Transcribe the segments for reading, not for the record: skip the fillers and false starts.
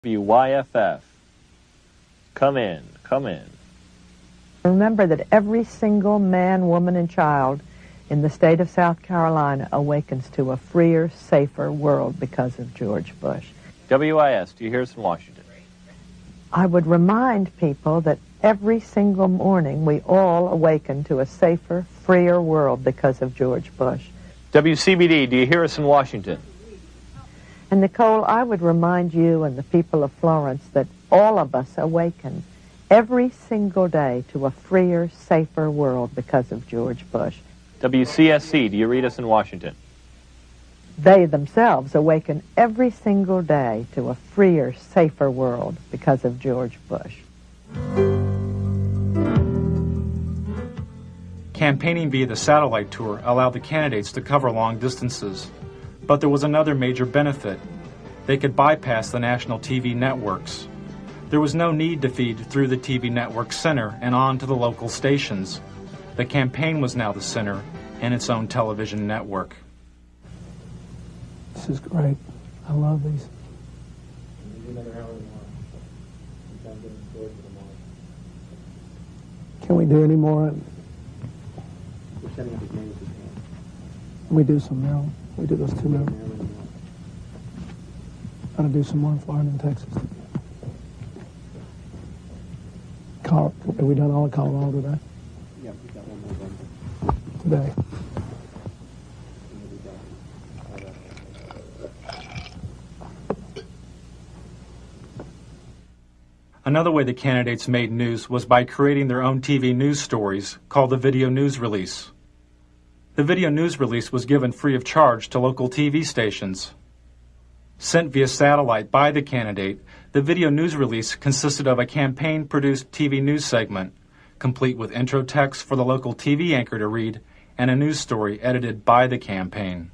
WYFF. Come in, come in. Remember that every single man, woman, and child in the state of South Carolina awakens to a freer, safer world because of George Bush. WIS, do you hear us in Washington? I would remind people that every single morning we all awaken to a safer, freer world because of George Bush. WCBD, do you hear us in Washington? And Nicole, I would remind you and the people of Florence that all of us awaken every single day to a freer, safer world because of George Bush. WCSC, do you read us in Washington? They themselves awaken every single day to a freer, safer world because of George Bush. Campaigning via the satellite tour allowed the candidates to cover long distances. But there was another major benefit. They could bypass the national TV networks. There was no need to feed through the TV network center and on to the local stations. The campaign was now the center and its own television network. This is great. I love these. Can we do any more? We do some now. We do those two now. I'm going to do some more in Florida and Texas. Have we done all of Colorado today? Yeah, we got one more done. Today. Another way the candidates made news was by creating their own TV news stories called the Video News Release. The Video News Release was given free of charge to local TV stations. Sent via satellite by the candidate, the Video News Release consisted of a campaign-produced TV news segment, complete with intro text for the local TV anchor to read, and a news story edited by the campaign.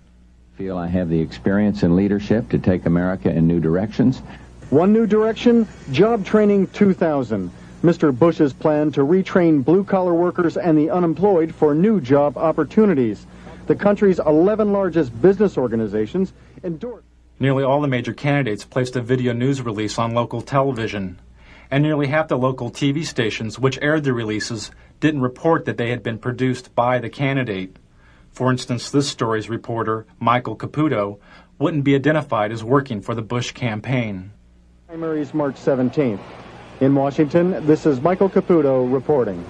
I feel I have the experience and leadership to take America in new directions. One new direction, Job Training 2000. Mr. Bush's plan to retrain blue-collar workers and the unemployed for new job opportunities. The country's 11 largest business organizations endorsed. Nearly all the major candidates placed a video news release on local television, and nearly half the local TV stations which aired the releases didn't report that they had been produced by the candidate. For instance, this story's reporter, Michael Caputo, wouldn't be identified as working for the Bush campaign. Primaries March 17th. In Washington, this is Michael Caputo reporting.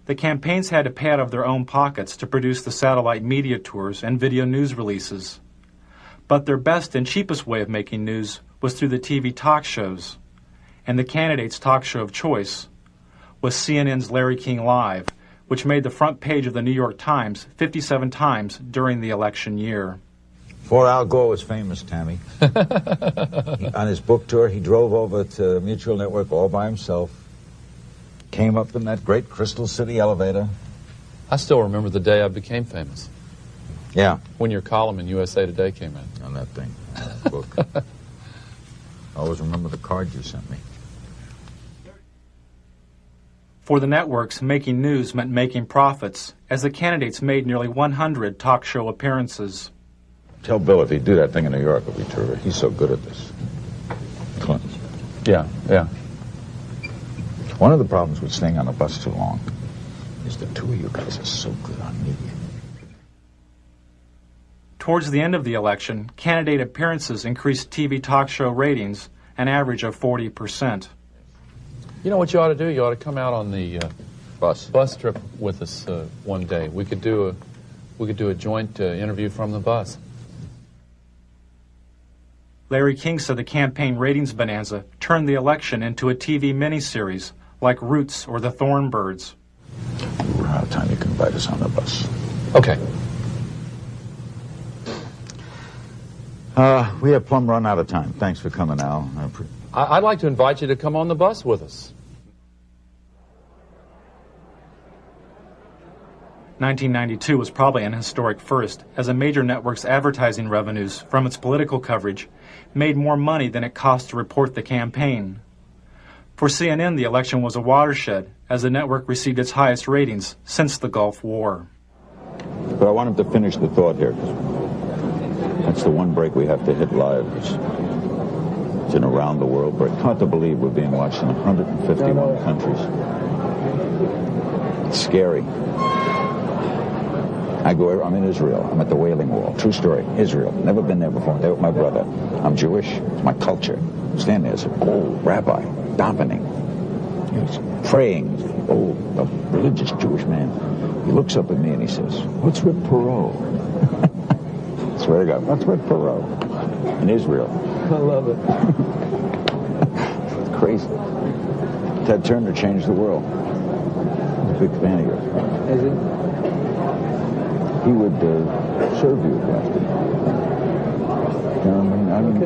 The campaigns had to pay out of their own pockets to produce the satellite media tours and video news releases. But their best and cheapest way of making news was through the TV talk shows. And the candidate's talk show of choice was CNN's Larry King Live, which made the front page of the New York Times 57 times during the election year. Before Al Gore was famous, Tammy, on his book tour, he drove over to Mutual Network all by himself, came up in that great Crystal City elevator. I still remember the day I became famous. Yeah. When your column in USA Today came in. On that thing, that book. I always remember the card you sent me. For the networks, making news meant making profits, as the candidates made nearly 100 talk show appearances. Tell Bill if he'd do that thing in New York, it'd be terrific. He's so good at this. Clinton. Yeah. One of the problems with staying on a bus too long is the two of you guys are so good on media. Towards the end of the election, candidate appearances increased TV talk show ratings an average of 40%. You know what you ought to do? You ought to come out on the bus trip with us one day. We could do a joint interview from the bus. Larry King said the campaign ratings bonanza turned the election into a TV miniseries like Roots or The Thornbirds. We're out of time. You can invite us on the bus. Okay. We have plumb run out of time. Thanks for coming, Al. I'd like to invite you to come on the bus with us. 1992 was probably an historic first, as a major network's advertising revenues from its political coverage made more money than it cost to report the campaign. For CNN, the election was a watershed, as the network received its highest ratings since the Gulf War. But I want him to finish the thought here. That's the one break we have to hit live. and around the world, but it's hard to believe we're being watched in 151 countries. It's scary. I'm in Israel. I'm at the Wailing Wall. True story. Israel. Never been there before. There with my brother. I'm Jewish. It's my culture. Stand there as an old rabbi, davening. He's praying. Old, a religious Jewish man. He looks up at me and he says, "What's with Perot?" I swear to God, what's with Perot? In Israel. I love it. It's crazy. Ted Turner changed the world. I'm a big fan of yours. Is it? He would serve you if you have to. You know what I mean?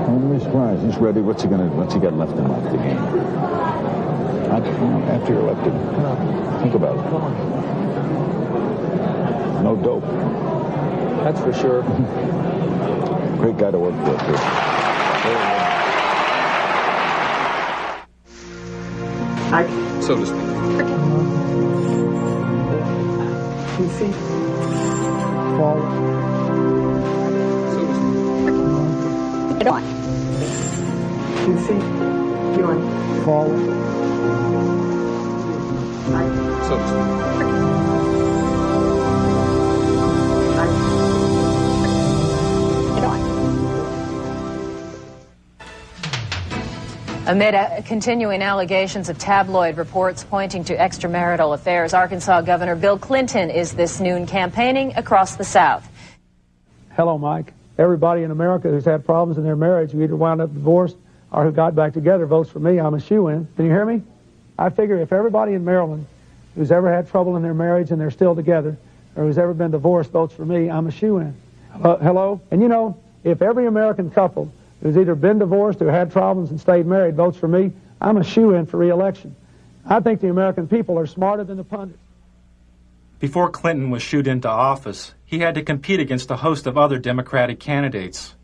I'm really surprised. He's ready. What's he got left in life to gain? After you're elected, think about it. No dope. That's for sure. Great guy to work for, too. So to speak. 2 feet. Forward. So to speak. 2 feet. Forward. So to speak. Amid continuing allegations of tabloid reports pointing to extramarital affairs, Arkansas Governor Bill Clinton is this noon campaigning across the South. Hello, Mike. Everybody in America who's had problems in their marriage, who either wound up divorced or who got back together, votes for me. I'm a shoo-in. Can you hear me? I figure if everybody in Maryland who's ever had trouble in their marriage and they're still together, or who's ever been divorced votes for me, I'm a shoo-in. Hello? And you know, if every American couple who's either been divorced or had problems and stayed married votes for me, I'm a shoo-in for re-election. I think the American people are smarter than the pundits. Before Clinton was shooed into office, he had to compete against a host of other Democratic candidates.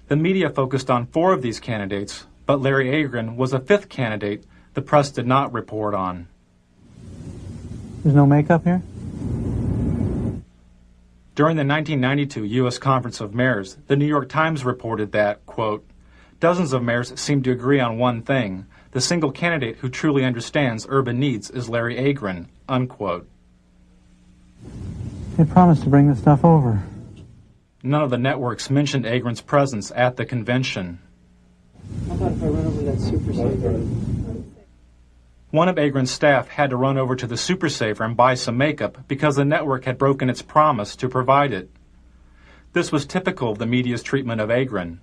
The media focused on 4 of these candidates, but Larry Agron was a 5th candidate the press did not report on. There's no makeup here? During the 1992 U.S. Conference of Mayors, the New York Times reported that, quote, "Dozens of mayors seem to agree on one thing. The single candidate who truly understands urban needs is Larry Agron," unquote. They promised to bring this stuff over. None of the networks mentioned Agron's presence at the convention. How about if I run over that Super Saver? One of Agron's staff had to run over to the Super Saver and buy some makeup because the network had broken its promise to provide it. This was typical of the media's treatment of Agron.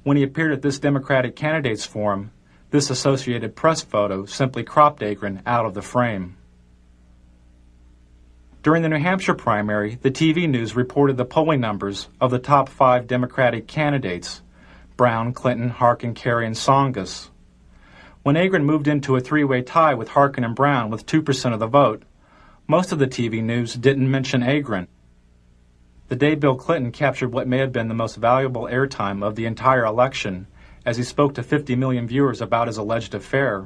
When he appeared at this Democratic candidates forum, this Associated Press photo simply cropped Agron out of the frame. During the New Hampshire primary, the TV news reported the polling numbers of the top 5 Democratic candidates: Brown, Clinton, Harkin, Kerry, and Tsongas. When Agron moved into a 3-way tie with Harkin and Brown with 2% of the vote, most of the TV news didn't mention Agron. The day Bill Clinton captured what may have been the most valuable airtime of the entire election, as he spoke to 50 million viewers about his alleged affair,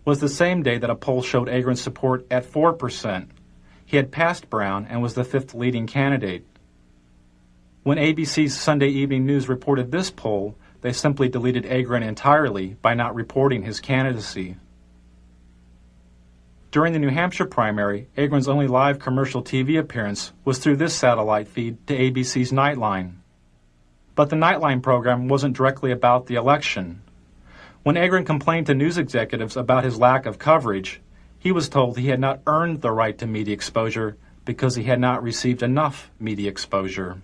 was the same day that a poll showed Agron's support at 4%. He had passed Brown and was the 5th leading candidate. When ABC's Sunday Evening News reported this poll, they simply deleted Agron entirely by not reporting his candidacy. During the New Hampshire primary, Agron's only live commercial TV appearance was through this satellite feed to ABC's Nightline. But the Nightline program wasn't directly about the election. When Agron complained to news executives about his lack of coverage, he was told he had not earned the right to media exposure because he had not received enough media exposure.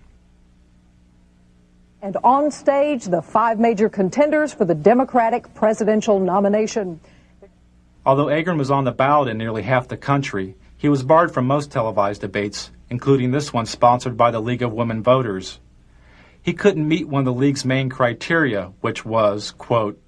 And on stage, the 5 major contenders for the Democratic presidential nomination. Although Agron was on the ballot in nearly half the country, he was barred from most televised debates, including this one sponsored by the League of Women Voters. He couldn't meet one of the League's main criteria, which was, quote,